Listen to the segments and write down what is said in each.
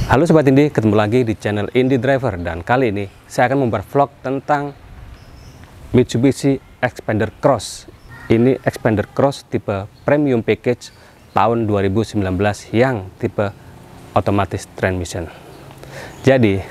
Halo Sobat Indie, ketemu lagi di channel Indie Driver. Dan kali ini saya akan membuat vlog tentang Mitsubishi Xpander Cross. Ini Xpander Cross tipe Premium Package tahun 2019 yang tipe otomatis transmission. Jadi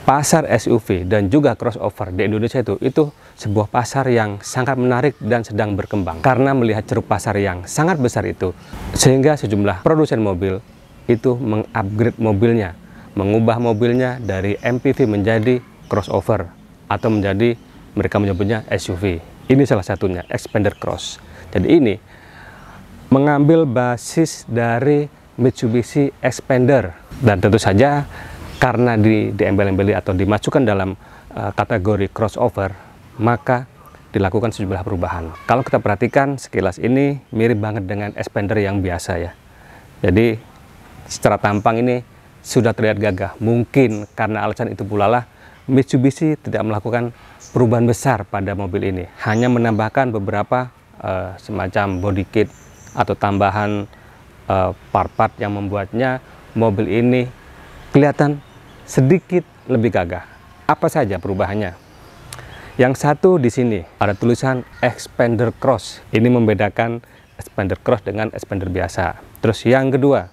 pasar SUV dan juga crossover di Indonesia itu sebuah pasar yang sangat menarik dan sedang berkembang. Karena melihat ceruk pasar yang sangat besar itu, sehingga sejumlah produsen mobil itu mengupgrade mobilnya, mengubah mobilnya dari MPV menjadi crossover atau menjadi, mereka menyebutnya SUV. Ini salah satunya Xpander Cross. Jadi ini mengambil basis dari Mitsubishi Xpander, dan tentu saja karena diembel-embeli atau dimasukkan dalam kategori crossover, maka dilakukan sejumlah perubahan. Kalau kita perhatikan sekilas ini mirip banget dengan Xpander yang biasa ya. Jadi secara tampang ini sudah terlihat gagah. Mungkin karena alasan itu pula lah Mitsubishi tidak melakukan perubahan besar pada mobil ini, hanya menambahkan beberapa semacam body kit atau tambahan part-part yang membuatnya mobil ini kelihatan sedikit lebih gagah. Apa saja perubahannya? Yang satu, di sini ada tulisan Xpander Cross. Ini membedakan Xpander Cross dengan Xpander biasa. Terus yang kedua,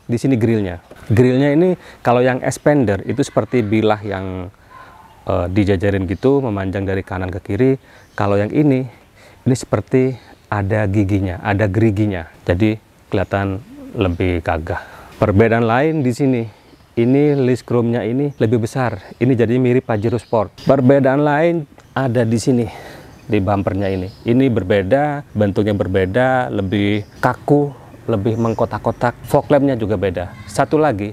di sini grillnya. Grillnya ini kalau yang Xpander itu seperti bilah yang dijajarin gitu, memanjang dari kanan ke kiri. Kalau yang ini seperti ada giginya, ada geriginya. Jadi kelihatan lebih gagah. Perbedaan lain di sini. Ini list chrome-nya ini lebih besar. Ini jadi mirip Pajero Sport. Perbedaan lain ada di sini, di bumpernya ini. Ini berbeda, bentuknya berbeda, lebih kaku, lebih mengkotak-kotak. Fog lamp-nya juga beda. Satu lagi,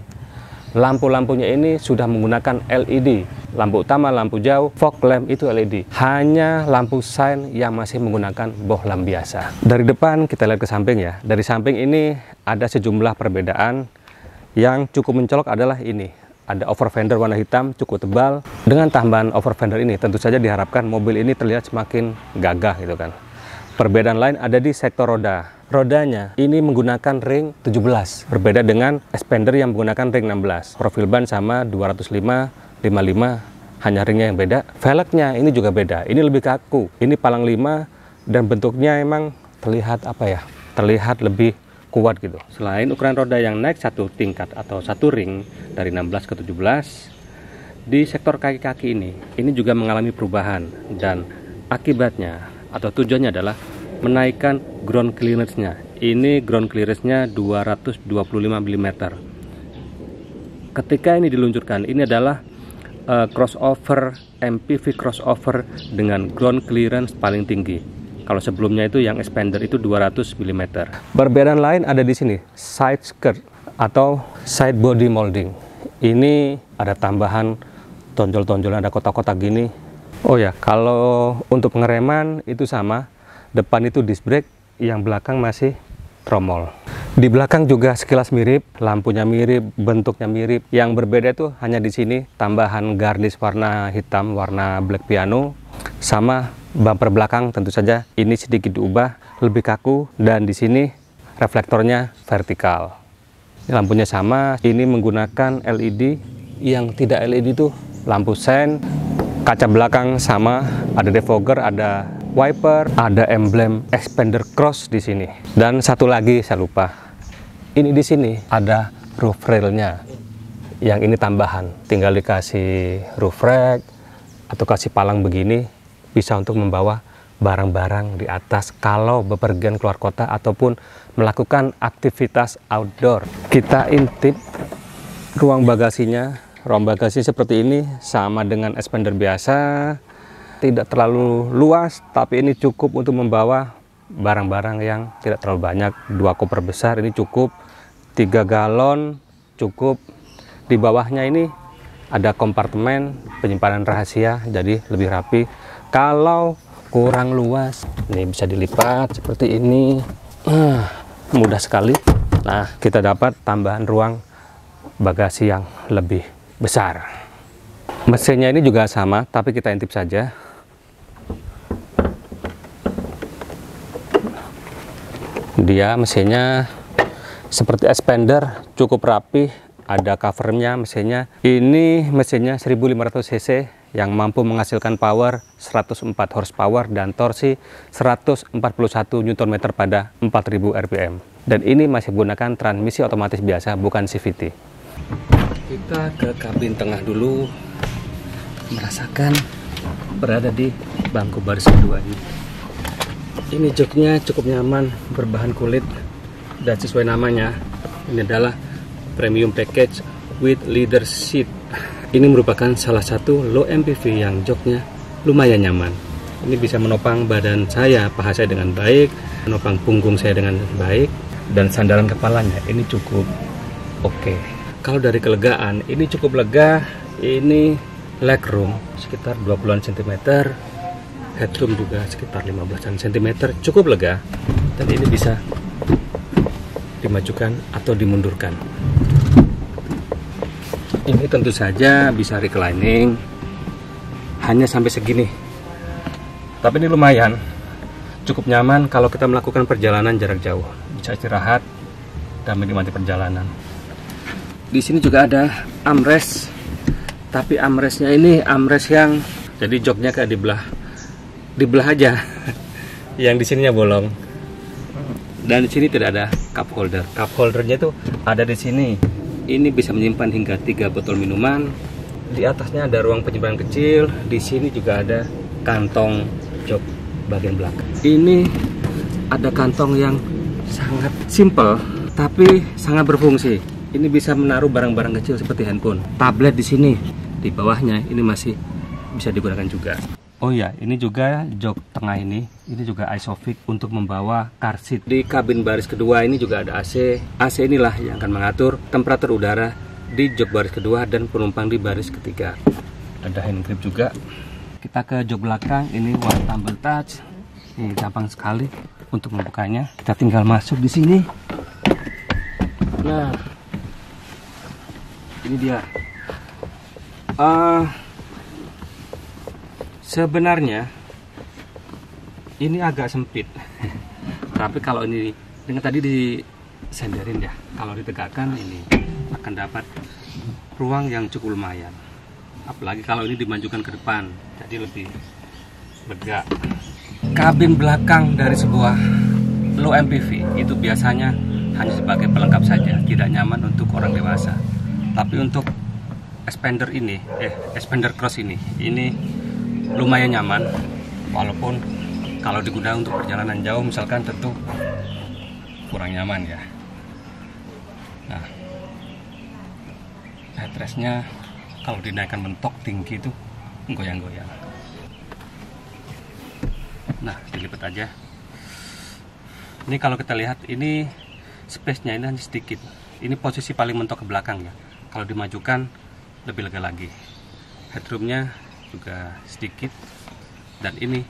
lampu-lampunya ini sudah menggunakan LED. Lampu utama, lampu jauh, fog lamp itu LED. Hanya lampu sign yang masih menggunakan bohlam biasa. Dari depan kita lihat ke samping ya. Dari samping ini ada sejumlah perbedaan. Yang cukup mencolok adalah ini. Ada over fender warna hitam cukup tebal. Dengan tambahan over fender ini tentu saja diharapkan mobil ini terlihat semakin gagah gitu kan. Perbedaan lain ada di sektor roda. Rodanya ini menggunakan ring 17. Berbeda dengan Xpander yang menggunakan ring 16. Profil ban sama 205, 55. Hanya ringnya yang beda. Velgnya ini juga beda. Ini lebih kaku. Ini palang 5 dan bentuknya emang terlihat apa ya? Terlihat lebih kuat gitu. Selain ukuran roda yang naik satu tingkat atau satu ring dari 16 ke 17, di sektor kaki-kaki ini juga mengalami perubahan, dan akibatnya atau tujuannya adalah menaikkan ground clearance-nya. Ini ground clearance-nya 225 mm. Ketika ini diluncurkan, ini adalah crossover, MPV crossover dengan ground clearance paling tinggi. Kalau sebelumnya itu yang Xpander itu 200 mm. Perbedaan lain ada di sini, side skirt atau side body molding. Ini ada tambahan tonjol-tonjol, ada kotak-kotak gini. Oh ya, kalau untuk pengereman itu sama. Depan itu disc brake, yang belakang masih tromol. Di belakang juga sekilas mirip, lampunya mirip, bentuknya mirip. Yang berbeda itu hanya di sini tambahan garnish warna hitam, warna black piano, sama bumper belakang tentu saja ini sedikit diubah, lebih kaku, dan di sini reflektornya vertikal. Lampunya sama, ini menggunakan LED. Yang tidak LED itu lampu sen. Kaca belakang sama, ada defogger, ada wiper, ada emblem Xpander Cross di sini. Dan satu lagi saya lupa. Ini di sini ada roof railnya. Yang ini tambahan, tinggal dikasih roof rack atau kasih palang begini, bisa untuk membawa barang-barang di atas kalau bepergian keluar kota ataupun melakukan aktivitas outdoor. Kita intip ruang bagasinya. Ruang bagasi seperti ini sama dengan Xpander biasa, tidak terlalu luas, tapi ini cukup untuk membawa barang-barang yang tidak terlalu banyak. 2 koper besar ini cukup, 3 galon cukup. Di bawahnya ini ada kompartemen penyimpanan rahasia, jadi lebih rapi. Kalau kurang luas, ini bisa dilipat seperti ini, mudah sekali. Nah, kita dapat tambahan ruang bagasi yang lebih besar. Mesinnya ini juga sama, tapi kita intip saja. Dia mesinnya seperti Xpander, cukup rapi, ada covernya mesinnya. Ini mesinnya 1500 cc yang mampu menghasilkan power 104 horsepower dan torsi 141 Nm pada 4000 rpm. Dan ini masih menggunakan transmisi otomatis biasa, bukan CVT. Kita ke kabin tengah dulu, merasakan berada di bangku baris kedua ini. Ini joknya cukup nyaman, berbahan kulit, dan sesuai namanya, ini adalah premium package with leather seat. Ini merupakan salah satu low MPV yang joknya lumayan nyaman. Ini bisa menopang badan saya, paha saya dengan baik, menopang punggung saya dengan baik, dan sandaran kepalanya ini cukup oke. Kalau dari kelegaan, ini cukup lega. Ini legroom sekitar 20-an cm, headroom juga sekitar 15-an cm, cukup lega. Dan ini bisa dimajukan atau dimundurkan. Ini tentu saja bisa reclining, hanya sampai segini. Tapi ini lumayan, cukup nyaman kalau kita melakukan perjalanan jarak jauh. Bisa istirahat dan menikmati perjalanan. Di sini juga ada armrest, tapi armrestnya ini armrest yang jadi joknya kayak dibelah aja, yang di sininya bolong. Dan di sini tidak ada cup holder. Cup holdernya itu ada di sini. Ini bisa menyimpan hingga 3 botol minuman. Di atasnya ada ruang penyimpanan kecil. Di sini juga ada kantong jok bagian belakang. Ini ada kantong yang sangat simple tapi sangat berfungsi. Ini bisa menaruh barang-barang kecil seperti handphone, tablet di sini. Di bawahnya ini masih bisa digunakan juga. Oh ya, ini juga jok tengah ini juga Isofix untuk membawa car seat. Di kabin baris kedua ini juga ada AC. AC inilah yang akan mengatur temperatur udara di jok baris kedua dan penumpang di baris ketiga. Ada hand grip juga. Kita ke jok belakang, ini one tumble touch. Ini gampang sekali untuk membukanya. Kita tinggal masuk di sini. Nah, ini dia. Sebenarnya ini agak sempit, tapi kalau ini dengan tadi disenderin ya, kalau ditegakkan ini akan dapat ruang yang cukup lumayan. Apalagi kalau ini dimajukan ke depan, jadi lebih lega. Kabin belakang dari sebuah low MPV itu biasanya hanya sebagai pelengkap saja, tidak nyaman untuk orang dewasa. Tapi untuk Xpander Cross ini lumayan nyaman, walaupun kalau digunakan untuk perjalanan jauh misalkan tentu kurang nyaman ya. Nah, headrestnya kalau dinaikkan mentok tinggi itu goyang-goyang. Nah, dilipat aja. Ini kalau kita lihat, ini space-nya ini hanya sedikit. Ini posisi paling mentok ke belakang ya. Kalau dimajukan lebih lega lagi. Headroomnya juga sedikit, dan ini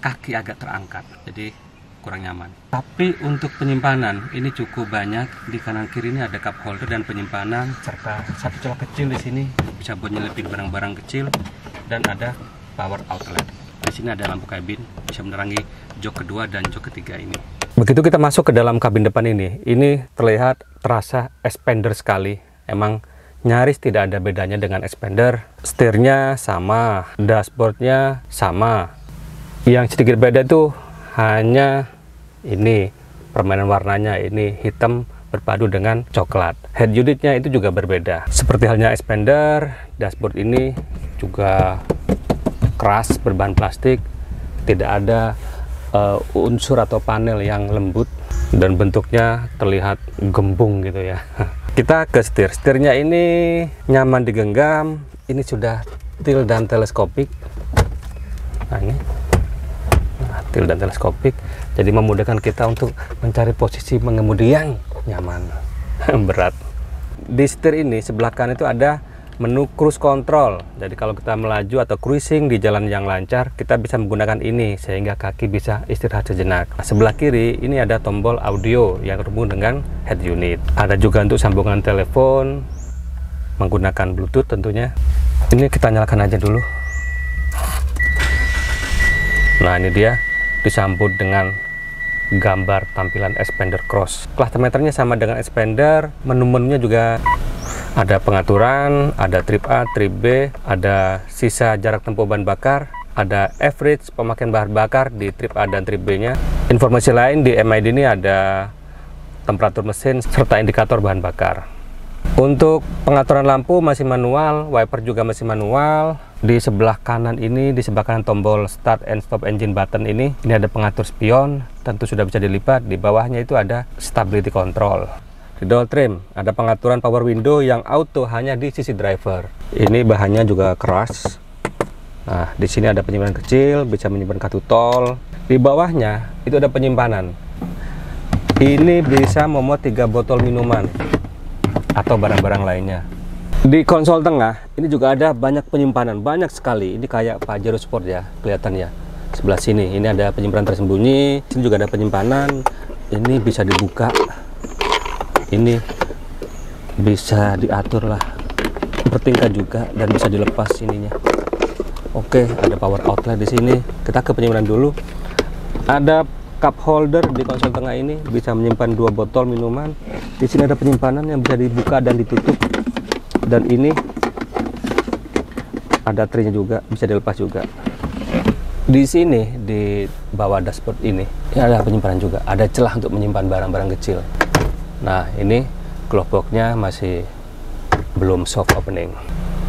kaki agak terangkat, jadi kurang nyaman. Tapi untuk penyimpanan ini cukup banyak. Di kanan kiri ini ada cup holder dan penyimpanan, serta satu celah kecil di sini bisa buat nyelipin barang-barang kecil, dan ada power outlet. Di sini ada lampu kabin, bisa menerangi jok kedua dan jok ketiga ini. Begitu kita masuk ke dalam kabin depan ini terasa Xpander sekali. Emang nyaris tidak ada bedanya dengan Xpander. Setirnya sama, dashboardnya sama. Yang sedikit beda itu hanya ini permainan warnanya, ini hitam berpadu dengan coklat. Head unitnya itu juga berbeda. Seperti halnya Xpander, dashboard ini juga keras, berbahan plastik, tidak ada unsur atau panel yang lembut dan bentuknya terlihat gembung gitu ya. Kita ke setir. Setirnya ini nyaman digenggam. Ini sudah tilt dan teleskopik. Nah, ini tilt dan teleskopik, jadi memudahkan kita untuk mencari posisi mengemudi yang nyaman. Berat. Di setir ini sebelah kanan itu ada menu cruise control. Jadi kalau kita melaju atau cruising di jalan yang lancar, kita bisa menggunakan ini sehingga kaki bisa istirahat sejenak. Sebelah kiri ini ada tombol audio yang terhubung dengan head unit. Ada juga untuk sambungan telepon menggunakan Bluetooth tentunya. Ini kita nyalakan aja dulu. Nah, ini dia disambut dengan gambar tampilan Xpander Cross. Klasemeternya sama dengan Xpander, menu-menunya juga Ada pengaturan, ada trip A, trip B, ada sisa jarak tempuh bahan bakar, ada average pemakaian bahan bakar di trip A dan trip B-nya. Informasi lain di MID ini ada temperatur mesin serta indikator bahan bakar. Untuk pengaturan lampu masih manual, wiper juga masih manual. Di sebelah kanan ini, di sebelah kanan tombol start and stop engine button ini ada pengatur spion, tentu sudah bisa dilipat. Di bawahnya itu ada stability control. Di dual trim ada pengaturan power window yang auto hanya di sisi driver. Ini bahannya juga keras. Nah, di sini ada penyimpanan kecil, bisa menyimpan kartu tol. Di bawahnya itu ada penyimpanan. Ini bisa memuat 3 botol minuman atau barang-barang lainnya. Di konsol tengah ini juga ada banyak penyimpanan, banyak sekali. Ini kayak Pajero Sport ya, kelihatan ya. Sebelah sini ini ada penyimpanan tersembunyi. Sini juga ada penyimpanan. Ini bisa dibuka. Ini bisa diatur lah, bertingkat juga, dan bisa dilepas ininya. Oke, ada power outlet di sini. Kita ke penyimpanan dulu. Ada cup holder di konsol tengah ini, bisa menyimpan 2 botol minuman. Di sini ada penyimpanan yang bisa dibuka dan ditutup. Dan ini ada tray-nya juga, bisa dilepas juga. Di sini di bawah dashboard ini ada penyimpanan juga, ada celah untuk menyimpan barang-barang kecil. Nah, ini glove box-nya masih belum soft opening.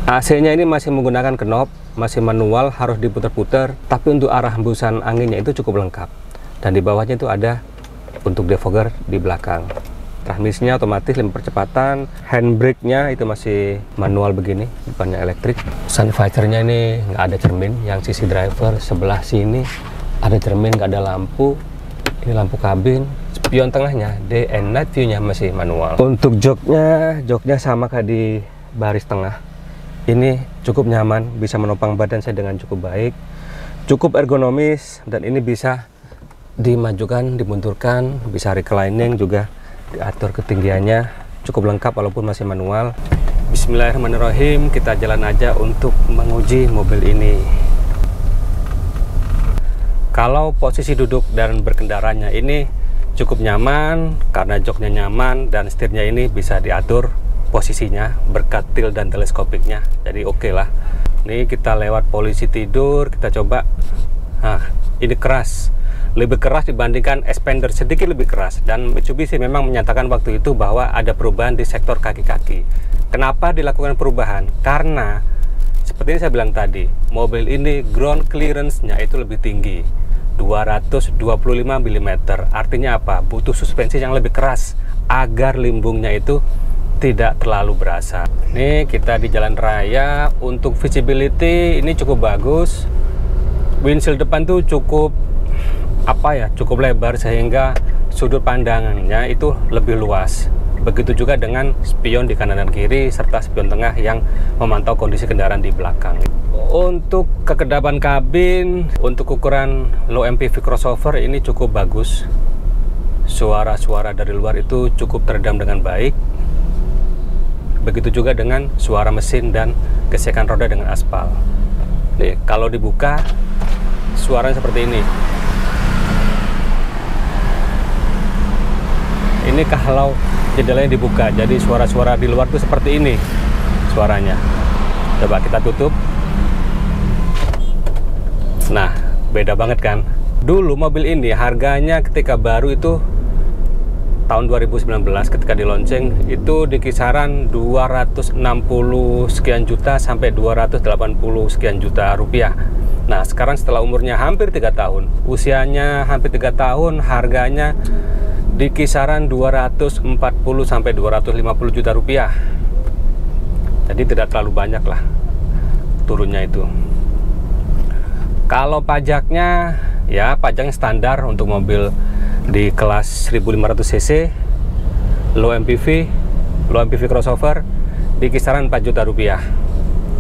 AC-nya ini masih menggunakan knob, masih manual, harus diputar-putar, tapi untuk arah hembusan anginnya itu cukup lengkap. Dan di bawahnya itu ada untuk defogger di belakang. Transmisinya otomatis 5 percepatan, handbrake-nya itu masih manual begini, bukannya elektrik. Sun visor-nya ini nggak ada cermin, yang sisi driver sebelah sini ada cermin, nggak ada lampu. Ini lampu kabin. Spion tengahnya, day and night view-nya masih manual. Untuk joknya sama kayak di baris tengah. Ini cukup nyaman, bisa menopang badan saya dengan cukup baik, cukup ergonomis, dan ini bisa dimajukan, dimundurkan, bisa reclining juga, diatur ketinggiannya, cukup lengkap walaupun masih manual. Bismillahirrahmanirrahim, kita jalan aja untuk menguji mobil ini. Kalau posisi duduk dan berkendaranya ini cukup nyaman, karena joknya nyaman dan setirnya ini bisa diatur posisinya berkat tilt dan teleskopiknya, jadi oke lah. Ini kita lewat polisi tidur, kita coba. Nah, ini keras, lebih keras dibandingkan Xpander, sedikit lebih keras. Dan Mitsubishi memang menyatakan waktu itu bahwa ada perubahan di sektor kaki-kaki. Kenapa dilakukan perubahan? Karena seperti yang saya bilang tadi, mobil ini ground clearance-nya itu lebih tinggi, 225 mm. Artinya apa? Butuh suspensi yang lebih keras agar limbungnya itu tidak terlalu berasa. Ini kita di jalan raya. Untuk visibility ini cukup bagus. Windshield depan tuh cukup cukup lebar sehingga sudut pandangannya itu lebih luas. Begitu juga dengan spion di kanan dan kiri serta spion tengah yang memantau kondisi kendaraan di belakang. Untuk kekedapan kabin, untuk ukuran low MPV crossover ini cukup bagus. Suara-suara dari luar itu cukup teredam dengan baik. Begitu juga dengan suara mesin dan gesekan roda dengan aspal. Nih, kalau dibuka suaranya seperti ini. Ini kalau jendelanya dibuka, jadi suara-suara di luar tuh seperti ini suaranya. Coba kita tutup. Nah, beda banget kan? Dulu mobil ini harganya ketika baru itu tahun 2019 ketika di launching itu di kisaran 260 sekian juta sampai 280 sekian juta rupiah. Nah, sekarang setelah umurnya hampir 3 tahun, usianya hampir 3 tahun, harganya di kisaran 240 sampai 250 juta rupiah. Jadi tidak terlalu banyak lah turunnya itu. Kalau pajaknya, ya pajaknya standar untuk mobil di kelas 1500 cc, low MPV crossover di kisaran 4 juta rupiah.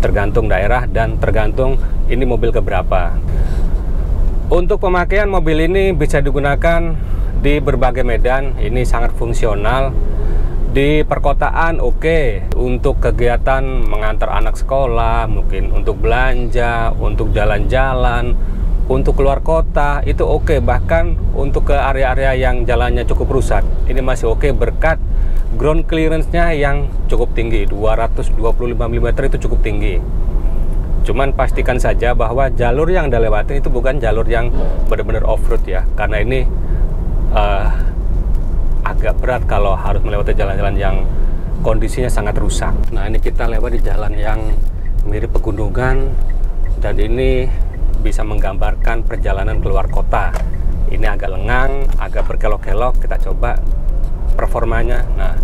Tergantung daerah dan tergantung ini mobil keberapa. Untuk pemakaian mobil ini bisa digunakan di berbagai medan, ini sangat fungsional. Di perkotaan oke, untuk kegiatan mengantar anak sekolah, mungkin untuk belanja, untuk jalan-jalan, untuk keluar kota itu oke. Bahkan untuk ke area-area yang jalannya cukup rusak, ini masih oke berkat ground clearance-nya yang cukup tinggi, 225 mm itu cukup tinggi. Cuman pastikan saja bahwa jalur yang Anda lewati itu bukan jalur yang benar-benar off-road ya, karena ini agak berat kalau harus melewati jalan-jalan yang kondisinya sangat rusak. Nah, ini kita lewat di jalan yang mirip pegunungan, dan ini bisa menggambarkan perjalanan keluar kota. Ini agak lengang, agak berkelok-kelok. Kita coba performanya. Nah,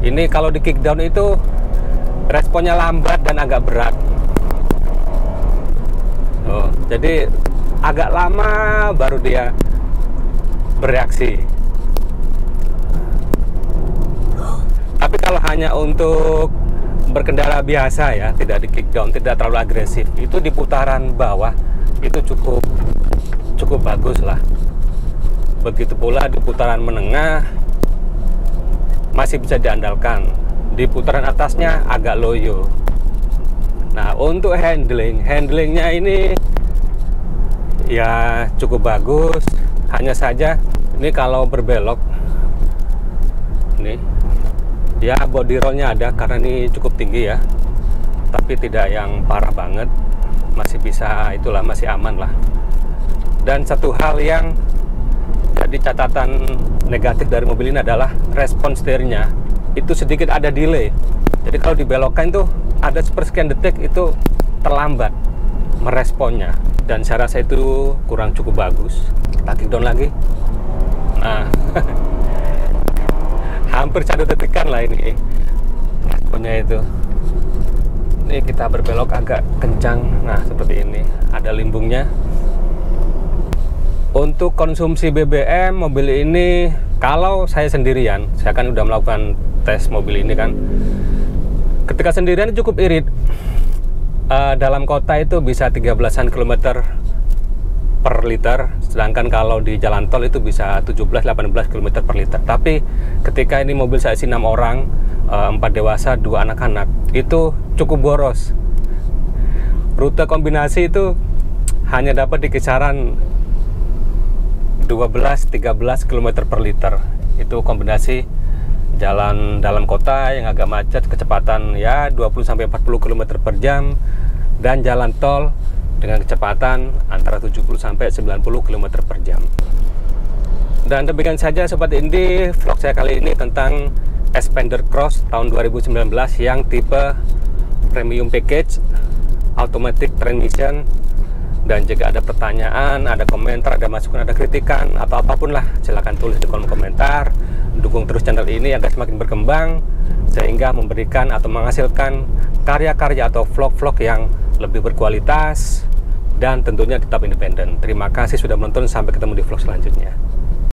ini kalau di kickdown itu responnya lambat dan agak berat. Jadi agak lama baru dia bereaksi. Tapi kalau hanya untuk berkendara biasa ya, tidak di kickdown, tidak terlalu agresif, itu di putaran bawah itu cukup bagus lah. Begitu pula di putaran menengah masih bisa diandalkan. Di putaran atasnya agak loyo. Nah, untuk handlingnya ini ya cukup bagus. Hanya saja ini kalau berbelok, ini ya body rollnya ada karena ini cukup tinggi ya, tapi tidak yang parah banget, masih bisa, itulah masih aman lah. Dan satu hal yang jadi catatan negatif dari mobil ini adalah respon setirnya itu sedikit ada delay. Jadi kalau dibelokkan tuh ada sepersekian detik itu terlambat meresponnya, dan saya rasa itu kurang cukup bagus. Kita kickdown lagi. Nah, hampir 1 detikan lah ini responnya itu. Ini kita berbelok agak kencang. Nah, seperti ini, ada limbungnya. Untuk konsumsi BBM mobil ini, kalau saya sendirian, saya kan udah melakukan tes mobil ini kan, ketika sendirian cukup irit. Dalam kota itu bisa 13-an kilometer per liter, sedangkan kalau di jalan tol itu bisa 17-18 km per liter. Tapi ketika ini mobil saya isi 6 orang, 4 dewasa, 2 anak-anak, itu cukup boros. Rute kombinasi itu hanya dapat di kisaran 12-13 km per liter. Itu kombinasi jalan dalam kota yang agak macet, kecepatan ya 20-40 km per jam, dan jalan tol dengan kecepatan antara 70-90 km per jam. Dan demikian saja Sobat Indi, vlog saya kali ini tentang Xpander Cross tahun 2019 yang tipe premium package, automatic transmission. Dan jika ada pertanyaan, ada komentar, ada masukan, ada kritikan, atau apapun lah, silahkan tulis di kolom komentar. Dukung terus channel ini agar semakin berkembang, sehingga memberikan atau menghasilkan karya-karya atau vlog-vlog yang lebih berkualitas dan tentunya tetap independen. Terima kasih sudah menonton, sampai ketemu di vlog selanjutnya.